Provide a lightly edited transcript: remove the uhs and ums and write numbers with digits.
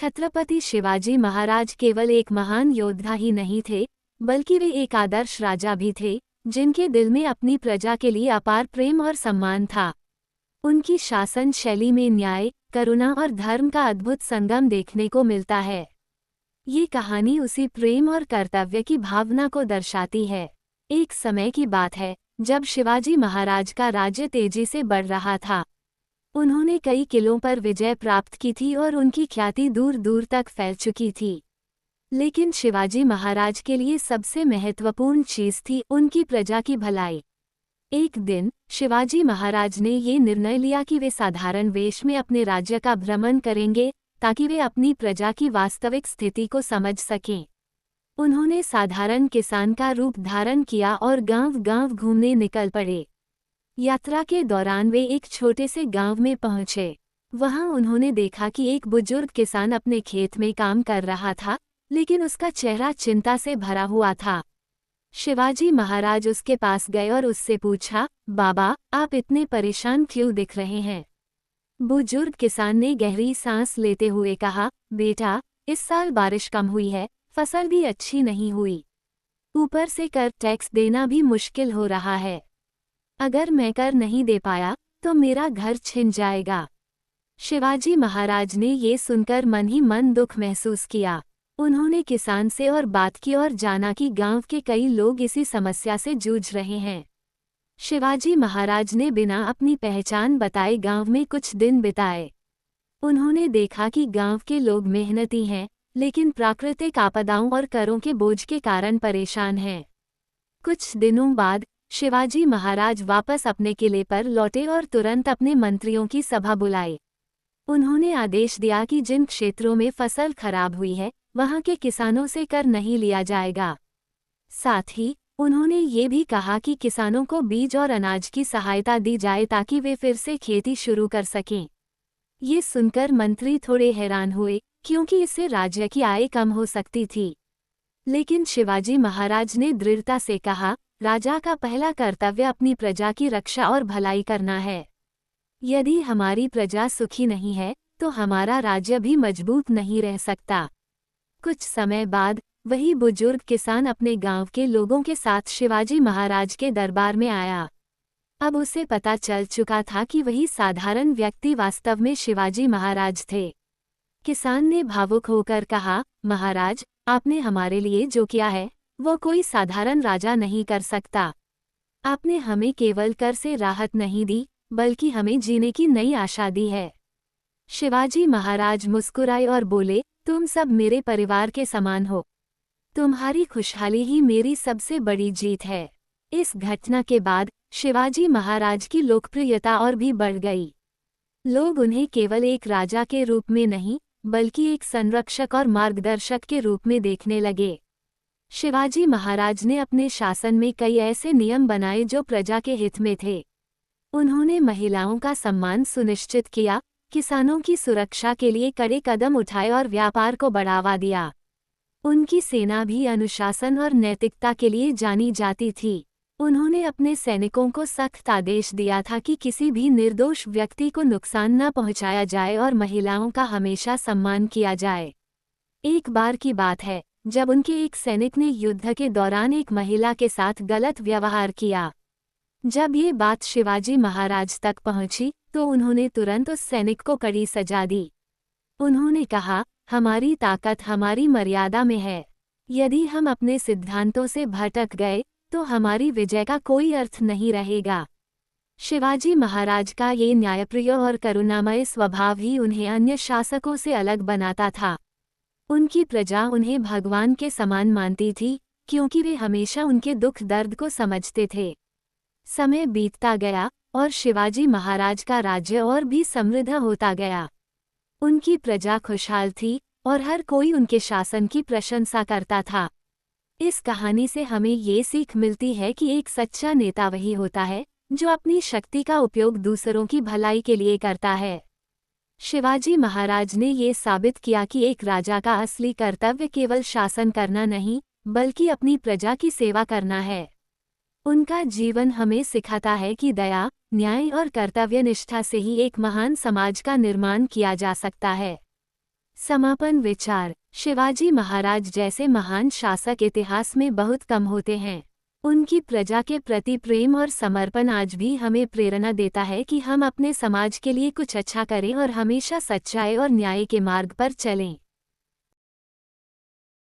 छत्रपति शिवाजी महाराज केवल एक महान योद्धा ही नहीं थे, बल्कि वे एक आदर्श राजा भी थे, जिनके दिल में अपनी प्रजा के लिए अपार प्रेम और सम्मान था। उनकी शासन शैली में न्याय, करुणा और धर्म का अद्भुत संगम देखने को मिलता है। ये कहानी उसी प्रेम और कर्तव्य की भावना को दर्शाती है। एक समय की बात है, जब शिवाजी महाराज का राज्य तेजी से बढ़ रहा था। उन्होंने कई किलों पर विजय प्राप्त की थी और उनकी ख्याति दूर दूर तक फैल चुकी थी। लेकिन शिवाजी महाराज के लिए सबसे महत्वपूर्ण चीज थी उनकी प्रजा की भलाई। एक दिन शिवाजी महाराज ने ये निर्णय लिया कि वे साधारण वेश में अपने राज्य का भ्रमण करेंगे, ताकि वे अपनी प्रजा की वास्तविक स्थिति को समझ सकें। उन्होंने साधारण किसान का रूप धारण किया और गांव-गांव घूमने निकल पड़े। यात्रा के दौरान वे एक छोटे से गांव में पहुंचे। वहां उन्होंने देखा कि एक बुजुर्ग किसान अपने खेत में काम कर रहा था, लेकिन उसका चेहरा चिंता से भरा हुआ था। शिवाजी महाराज उसके पास गए और उससे पूछा, बाबा, आप इतने परेशान क्यों दिख रहे हैं? बुजुर्ग किसान ने गहरी सांस लेते हुए कहा, बेटा, इस साल बारिश कम हुई है, फसल भी अच्छी नहीं हुई। ऊपर से कर टैक्स देना भी मुश्किल हो रहा है। अगर मैं कर नहीं दे पाया तो मेरा घर छिन जाएगा। शिवाजी महाराज ने ये सुनकर मन ही मन दुख महसूस किया। उन्होंने किसान से और बात की और जाना कि गांव के कई लोग इसी समस्या से जूझ रहे हैं। शिवाजी महाराज ने बिना अपनी पहचान बताए गांव में कुछ दिन बिताए। उन्होंने देखा कि गांव के लोग मेहनती हैं, लेकिन प्राकृतिक आपदाओं और करों के बोझ के कारण परेशान हैं। कुछ दिनों बाद शिवाजी महाराज वापस अपने किले पर लौटे और तुरंत अपने मंत्रियों की सभा बुलाई। उन्होंने आदेश दिया कि जिन क्षेत्रों में फसल खराब हुई है, वहां के किसानों से कर नहीं लिया जाएगा। साथ ही उन्होंने ये भी कहा कि किसानों को बीज और अनाज की सहायता दी जाए ताकि वे फिर से खेती शुरू कर सकें। ये सुनकर मंत्री थोड़े हैरान हुए, क्योंकि इससे राज्य की आय कम हो सकती थी। लेकिन शिवाजी महाराज ने दृढ़ता से कहा, राजा का पहला कर्तव्य अपनी प्रजा की रक्षा और भलाई करना है। यदि हमारी प्रजा सुखी नहीं है, तो हमारा राज्य भी मजबूत नहीं रह सकता। कुछ समय बाद वही बुजुर्ग किसान अपने गांव के लोगों के साथ शिवाजी महाराज के दरबार में आया। अब उसे पता चल चुका था कि वही साधारण व्यक्ति वास्तव में शिवाजी महाराज थे। किसान ने भावुक होकर कहा, महाराज, आपने हमारे लिए जो किया है, वो कोई साधारण राजा नहीं कर सकता। आपने हमें केवल कर से राहत नहीं दी, बल्कि हमें जीने की नई आशा दी है। शिवाजी महाराज मुस्कुराए और बोले, तुम सब मेरे परिवार के समान हो। तुम्हारी खुशहाली ही मेरी सबसे बड़ी जीत है। इस घटना के बाद शिवाजी महाराज की लोकप्रियता और भी बढ़ गई। लोग उन्हें केवल एक राजा के रूप में नहीं, बल्कि एक संरक्षक और मार्गदर्शक के रूप में देखने लगे। शिवाजी महाराज ने अपने शासन में कई ऐसे नियम बनाए जो प्रजा के हित में थे। उन्होंने महिलाओं का सम्मान सुनिश्चित किया, किसानों की सुरक्षा के लिए कड़े कदम उठाए और व्यापार को बढ़ावा दिया। उनकी सेना भी अनुशासन और नैतिकता के लिए जानी जाती थी। उन्होंने अपने सैनिकों को सख्त आदेश दिया था कि किसी भी निर्दोष व्यक्ति को नुकसान न पहुंचाया जाए और महिलाओं का हमेशा सम्मान किया जाए। एक बार की बात है, जब उनके एक सैनिक ने युद्ध के दौरान एक महिला के साथ गलत व्यवहार किया। जब ये बात शिवाजी महाराज तक पहुंची, तो उन्होंने तुरंत उस सैनिक को कड़ी सजा दी। उन्होंने कहा, हमारी ताकत हमारी मर्यादा में है। यदि हम अपने सिद्धांतों से भटक गए, तो हमारी विजय का कोई अर्थ नहीं रहेगा। शिवाजी महाराज का ये न्यायप्रिय और करुणामय स्वभाव ही उन्हें अन्य शासकों से अलग बनाता था। उनकी प्रजा उन्हें भगवान के समान मानती थी, क्योंकि वे हमेशा उनके दुख दर्द को समझते थे। समय बीतता गया और शिवाजी महाराज का राज्य और भी समृद्ध होता गया। उनकी प्रजा खुशहाल थी और हर कोई उनके शासन की प्रशंसा करता था। इस कहानी से हमें ये सीख मिलती है कि एक सच्चा नेता वही होता है जो अपनी शक्ति का उपयोग दूसरों की भलाई के लिए करता है। शिवाजी महाराज ने ये साबित किया कि एक राजा का असली कर्तव्य केवल शासन करना नहीं, बल्कि अपनी प्रजा की सेवा करना है। उनका जीवन हमें सिखाता है कि दया, न्याय और कर्तव्य निष्ठा से ही एक महान समाज का निर्माण किया जा सकता है। समापन विचार। शिवाजी महाराज जैसे महान शासक इतिहास में बहुत कम होते हैं। उनकी प्रजा के प्रति प्रेम और समर्पण आज भी हमें प्रेरणा देता है कि हम अपने समाज के लिए कुछ अच्छा करें और हमेशा सच्चाई और न्याय के मार्ग पर चलें।